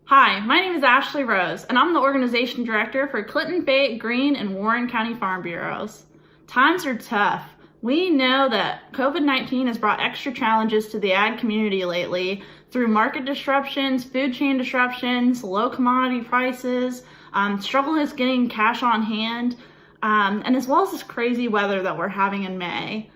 Hi, my name is Ashley Rose, and I'm the Organization Director for Clinton, Fayette, Greene, and Warren County Farm Bureaus. Times are tough. We know that COVID-19 has brought extra challenges to the ag community lately through market disruptions, food chain disruptions, low commodity prices, struggle is getting cash on hand, and as well as this crazy weather that we're having in May.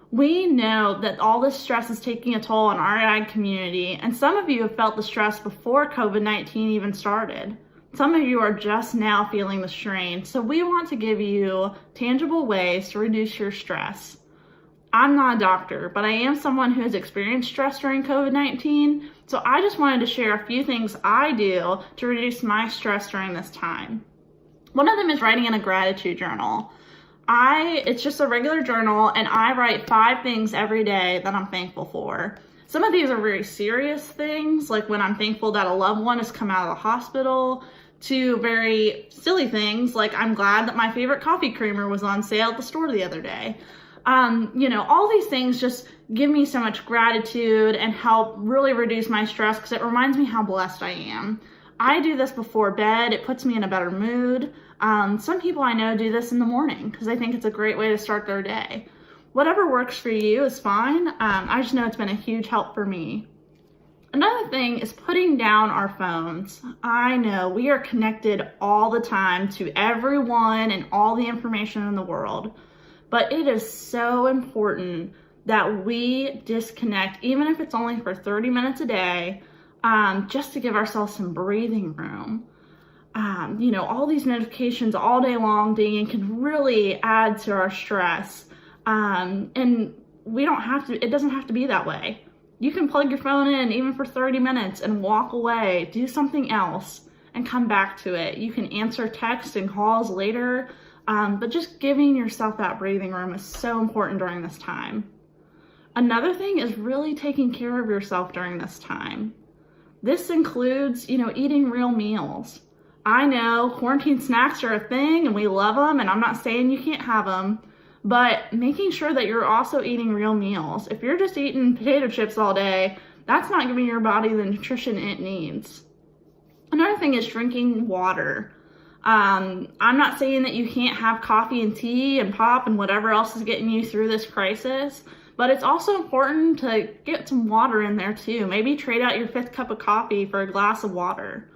We know that all this stress is taking a toll on our ag community, and some of you have felt the stress before COVID-19 even started. Some of you are just now feeling the strain, so we want to give you tangible ways to reduce your stress. I'm not a doctor, but I am someone who has experienced stress during COVID-19, so I just wanted to share a few things I do to reduce my stress during this time. One of them is writing in a gratitude journal. It's just a regular journal, and I write 5 things every day that I'm thankful for. Some of these are very serious things, like when I'm thankful that a loved one has come out of the hospital, to very silly things, like I'm glad that my favorite coffee creamer was on sale at the store the other day. All these things just give me so much gratitude and help really reduce my stress because it reminds me how blessed I am. I do this before bed. It puts me in a better mood. Some people I know do this in the morning because I think it's a great way to start their day. Whatever works for you is fine. I just know it's been a huge help for me. Another thing is putting down our phones. I know we are connected all the time to everyone and all the information in the world, but it is so important that we disconnect, even if it's only for 30 minutes a day, just to give ourselves some breathing room. All these notifications all day long dinging can really add to our stress. And it doesn't have to be that way. You can plug your phone in even for 30 minutes and walk away, do something else, and come back to it. You can answer texts and calls later, but just giving yourself that breathing room is so important during this time. Another thing is really taking care of yourself during this time. This includes, eating real meals. I know quarantine snacks are a thing and we love them, and I'm not saying you can't have them, but making sure that you're also eating real meals. If you're just eating potato chips all day, that's not giving your body the nutrition it needs. Another thing is drinking water. I'm not saying that you can't have coffee and tea and pop and whatever else is getting you through this crisis, but it's also important to get some water in there too. Maybe trade out your 5th cup of coffee for a glass of water.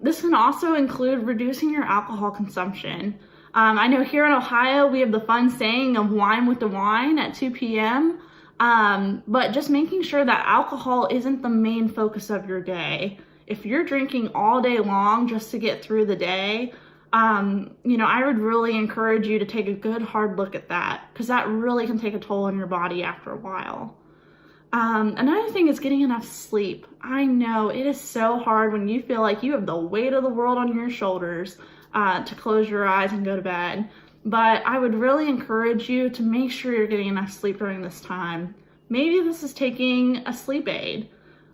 This can also include reducing your alcohol consumption. I know here in Ohio, we have the fun saying of wine with the wine at 2 p.m., but just making sure that alcohol isn't the main focus of your day. If you're drinking all day long just to get through the day, I would really encourage you to take a good hard look at that, because that really can take a toll on your body after a while. Another thing is getting enough sleep. I know it is so hard when you feel like you have the weight of the world on your shoulders to close your eyes and go to bed. But I would really encourage you to make sure you're getting enough sleep during this time. Maybe this is taking a sleep aid,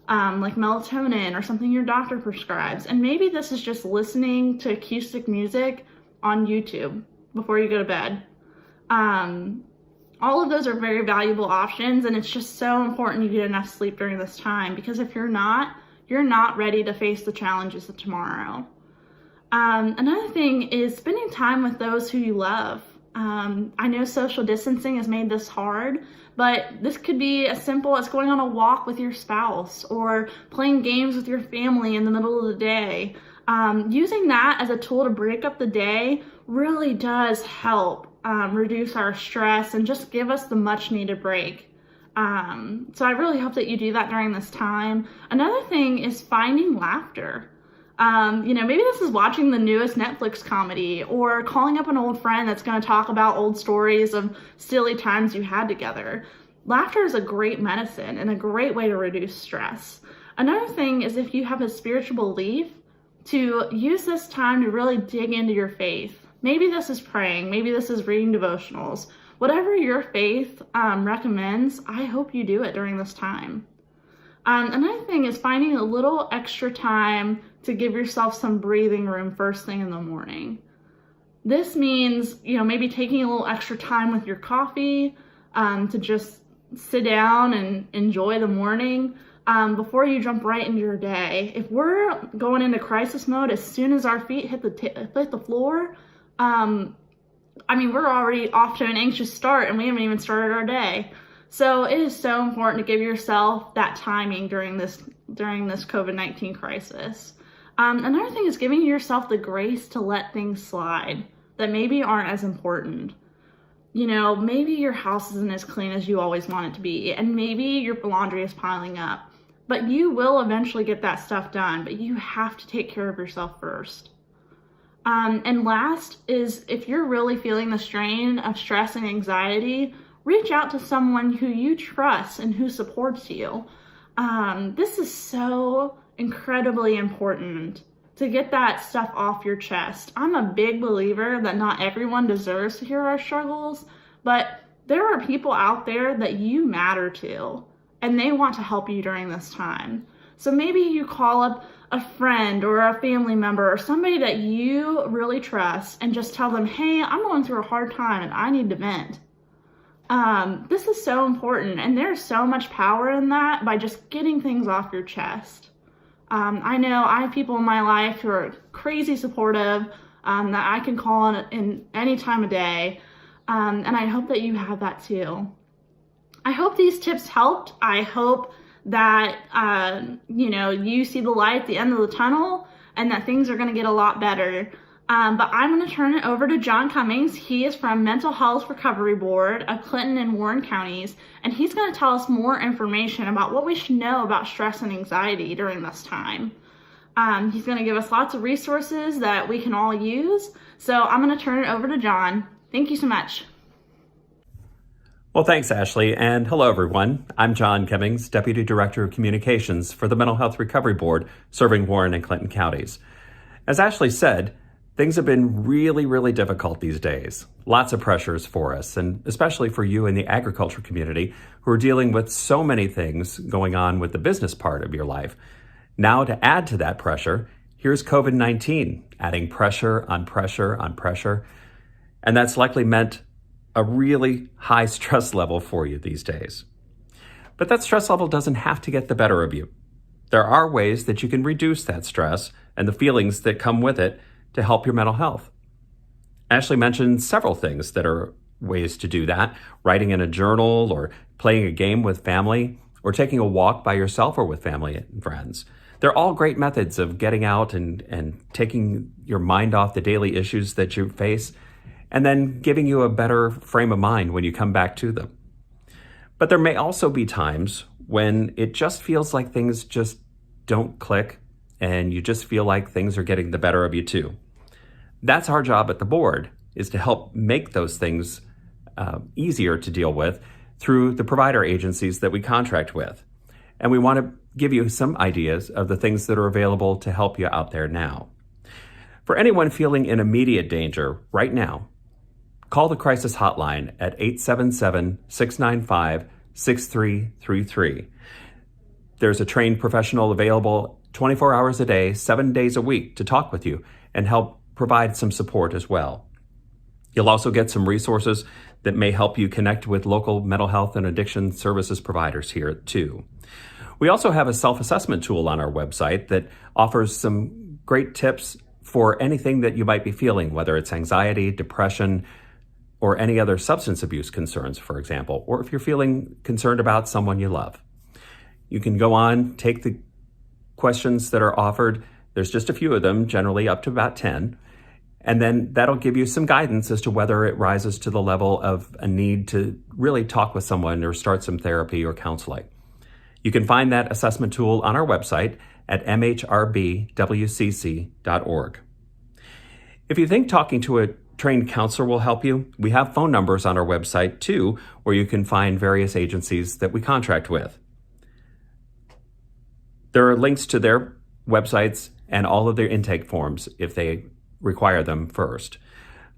like melatonin or something your doctor prescribes. And maybe this is just listening to acoustic music on YouTube before you go to bed. All of those are very valuable options, and it's just so important you get enough sleep during this time, because if you're not ready to face the challenges of tomorrow. Another thing is spending time with those who you love. I know social distancing has made this hard, but this could be as simple as going on a walk with your spouse or playing games with your family in the middle of the day. Using that as a tool to break up the day really does help reduce our stress and just give us the much needed break. So I really hope that you do that during this time. Another thing is finding laughter. Maybe this is watching the newest Netflix comedy or calling up an old friend that's going to talk about old stories of silly times you had together. Laughter is a great medicine and a great way to reduce stress. Another thing is, if you have a spiritual belief, to use this time to really dig into your faith. Maybe this is praying, maybe this is reading devotionals. Whatever your faith recommends, I hope you do it during this time. Another thing is finding a little extra time to give yourself some breathing room first thing in the morning. This means, maybe taking a little extra time with your coffee to just sit down and enjoy the morning. before you jump right into your day. If we're going into crisis mode as soon as our feet hit the floor, we're already off to an anxious start and we haven't even started our day. So it is so important to give yourself that timing during this COVID-19 crisis. Another thing is giving yourself the grace to let things slide that maybe aren't as important. Maybe your house isn't as clean as you always want it to be, and maybe your laundry is piling up, but you will eventually get that stuff done, but you have to take care of yourself first. And last is, if you're really feeling the strain of stress and anxiety, reach out to someone who you trust and who supports you. This is so incredibly important to get that stuff off your chest. I'm a big believer that not everyone deserves to hear our struggles, but there are people out there that you matter to, and they want to help you during this time. So maybe you call up a friend or a family member or somebody that you really trust and just tell them, hey, I'm going through a hard time and I need to vent. This is so important, and there's so much power in that by just getting things off your chest. I know I have people in my life who are crazy supportive, that I can call on in any time of day, and I hope that you have that too. I hope these tips helped. I hope that you see the light at the end of the tunnel and that things are going to get a lot better. But I'm going to turn it over to John Cummings. He is from Mental Health Recovery Board of Clinton and Warren counties, and he's going to tell us more information about what we should know about stress and anxiety during this time. He's going to give us lots of resources that we can all use. So I'm going to turn it over to John. Thank you so much. Well, thanks, Ashley, and hello, everyone. I'm John Cummings, Deputy Director of Communications for the Mental Health Recovery Board, serving Warren and Clinton counties. As Ashley said, things have been really, really difficult these days. Lots of pressures for us, and especially for you in the agriculture community who are dealing with so many things going on with the business part of your life. Now, to add to that pressure, here's COVID-19, adding pressure on pressure on pressure. And that's likely meant a really high stress level for you these days. But that stress level doesn't have to get the better of you. There are ways that you can reduce that stress and the feelings that come with it to help your mental health. Ashley mentioned several things that are ways to do that: writing in a journal, or playing a game with family, or taking a walk by yourself or with family and friends. They're all great methods of getting out and taking your mind off the daily issues that you face, and then giving you a better frame of mind when you come back to them. But there may also be times when it just feels like things just don't click, and you just feel like things are getting the better of you too. That's our job at the board, is to help make those things easier to deal with through the provider agencies that we contract with. And we want to give you some ideas of the things that are available to help you out there now. For anyone feeling in immediate danger right now, call the crisis hotline at 877-695-6333. There's a trained professional available 24 hours a day, 7 days a week to talk with you and help provide some support as well. You'll also get some resources that may help you connect with local mental health and addiction services providers here too. We also have a self-assessment tool on our website that offers some great tips for anything that you might be feeling, whether it's anxiety, depression, or any other substance abuse concerns, for example, or if you're feeling concerned about someone you love. You can go on, take the questions that are offered. There's just a few of them, generally up to about 10. And then that'll give you some guidance as to whether it rises to the level of a need to really talk with someone or start some therapy or counseling. You can find that assessment tool on our website at mhrbwcc.org. If you think talking to a trained counselor will help you, we have phone numbers on our website too, where you can find various agencies that we contract with. There are links to their websites and all of their intake forms if they require them first.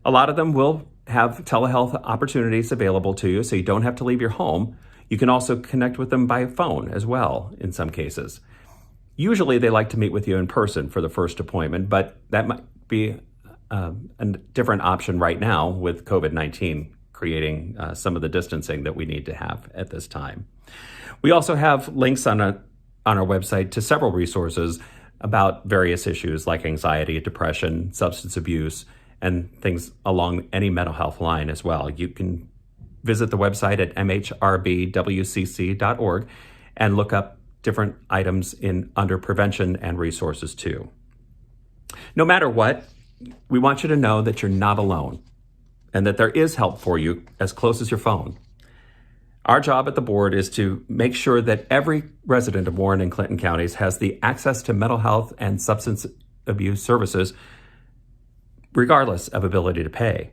A lot of them will have telehealth opportunities available to you, so you don't have to leave your home. You can also connect with them by phone as well in some cases. Usually they like to meet with you in person for the first appointment, but that might be a different option right now with COVID-19 creating some of the distancing that we need to have at this time. We also have links on on our website to several resources about various issues like anxiety, depression, substance abuse, and things along any mental health line as well. You can visit the website at mhrbwcc.org and look up different items under prevention and resources too. No matter what, we want you to know that you're not alone and that there is help for you as close as your phone. Our job at the board is to make sure that every resident of Warren and Clinton counties has the access to mental health and substance abuse services, regardless of ability to pay.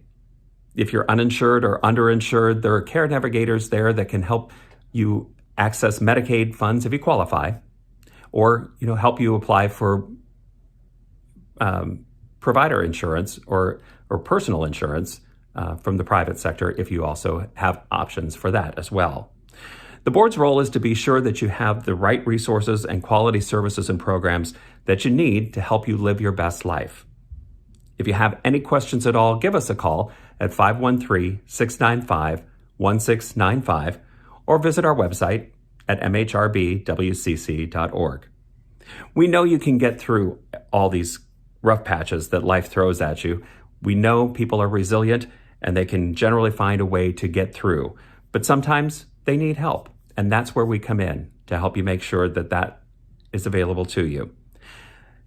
If you're uninsured or underinsured, there are care navigators there that can help you access Medicaid funds if you qualify, or help you apply for provider insurance or personal insurance from the private sector if you also have options for that as well. The board's role is to be sure that you have the right resources and quality services and programs that you need to help you live your best life. If you have any questions at all, give us a call at 513-695-1695 or visit our website at mhrbwcc.org. We know you can get through all these rough patches that life throws at you. We know people are resilient and they can generally find a way to get through, but sometimes they need help, and that's where we come in to help you make sure that that is available to you.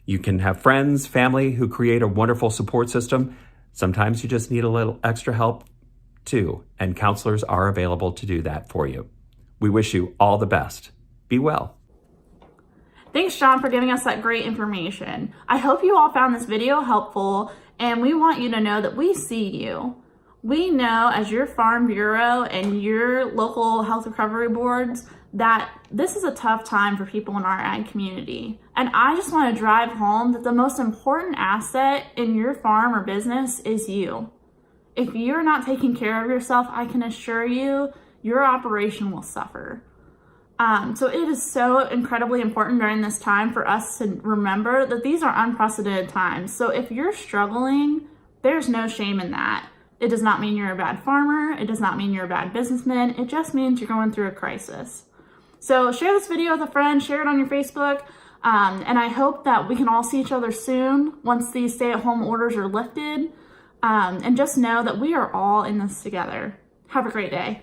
You can have friends, family who create a wonderful support system. Sometimes you just need a little extra help too, and counselors are available to do that for you. We wish you all the best. Be well. Thanks, John, for giving us that great information. I hope you all found this video helpful, and we want you to know that we see you. We know as your Farm Bureau and your local health recovery boards that this is a tough time for people in our ag community. And I just want to drive home that the most important asset in your farm or business is you. If you're not taking care of yourself, I can assure you, your operation will suffer. So it is so incredibly important during this time for us to remember that these are unprecedented times. So if you're struggling, there's no shame in that. It does not mean you're a bad farmer. It does not mean you're a bad businessman. It just means you're going through a crisis. So share this video with a friend, share it on your Facebook, and I hope that we can all see each other soon once these stay-at-home orders are lifted. And just know that we are all in this together. Have a great day.